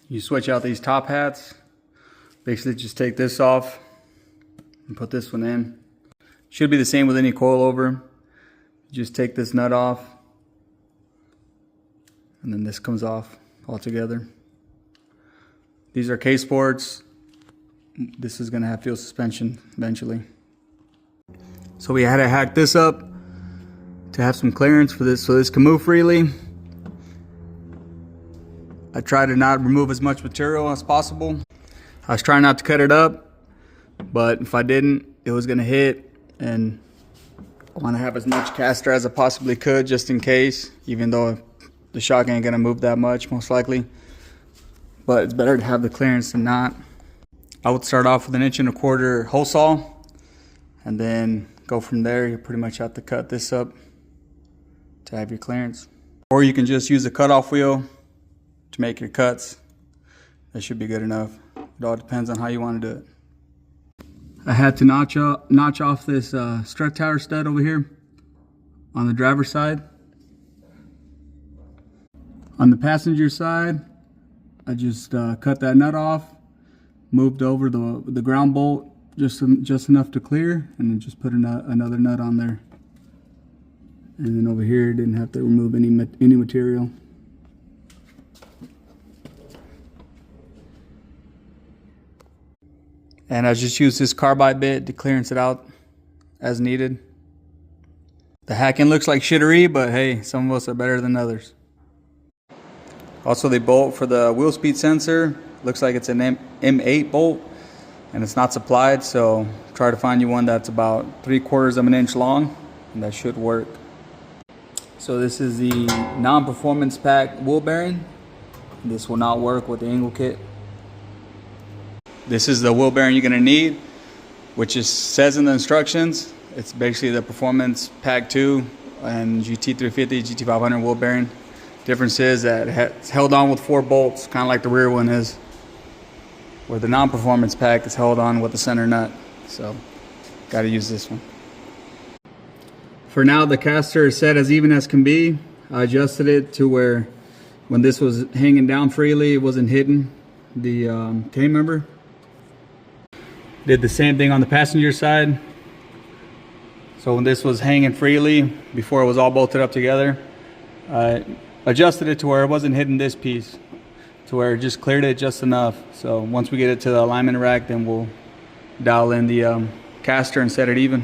You switch out these top hats. Basically just take this off and put this one in. Should be the same with any coilover. Just take this nut off and then this comes off altogether. These are case boards. This is gonna have field suspension eventually. So we had to hack this up to have some clearance for this so this can move freely. I try to not remove as much material as possible. I was trying not to cut it up, but if I didn't, it was gonna hit, and I wanna have as much caster as I possibly could just in case, even though the shock ain't gonna move that much, most likely. But it's better to have the clearance than not. I would start off with an 1¼ inch hole saw, and then go from there. You pretty much have to cut this up to have your clearance. Or you can just use a cutoff wheel to make your cuts. That should be good enough. It all depends on how you want to do it. I had to notch off this strut tower stud over here on the driver's side. On the passenger side, I just cut that nut off, moved over the ground bolt just enough to clear, and then just put another nut on there. And then over here, didn't have to remove any material. And I just used this carbide bit to clearance it out as needed. The hacking looks like shittery, but hey, some of us are better than others. Also, the bolt for the wheel speed sensor looks like it's an M8 bolt, and it's not supplied, so try to find you one that's about 3/4 inch long, and that should work. So this is the non-performance pack wheel bearing. This will not work with the angle kit. This is the wheel bearing you're gonna need, which says in the instructions. It's basically the Performance Pack 2 and GT350, GT500 wheel bearing. Difference is that it's held on with 4 bolts, kind of like the rear one is. Where the non-performance pack is held on with the center nut. So, gotta use this one. For now, the caster is set as even as can be. I adjusted it to where when this was hanging down freely, it wasn't hitting the K member. Did the same thing on the passenger side. So when this was hanging freely, before it was all bolted up together, I adjusted it to where it wasn't hitting this piece, to where it just cleared it just enough. So once we get it to the alignment rack, then we'll dial in the caster and set it even.